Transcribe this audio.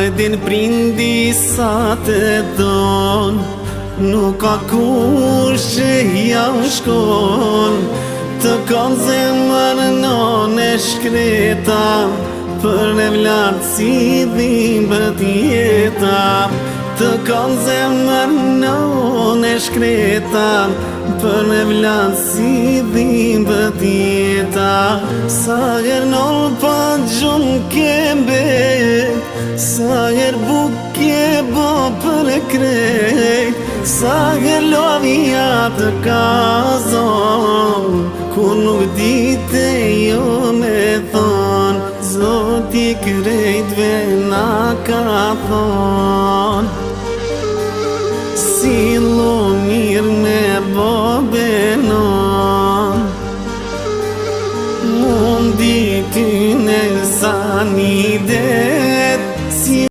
e din prindi sa të don, nuk ka kush që ja u shkon. Të kanë zemër none shkreta, për e vlatë si dhimbët jeta. Të kanë zemër none shkreta, për e vlatë si dhimbët jeta. Sa her nol pa gjumë kembe, sa her buke bo për e krejt. Sa her lovia të kazon, kur nuk dite jo me thon. Zoti krejtve na ka thon, sillu mirë me bo benon. Mundi ty në sa një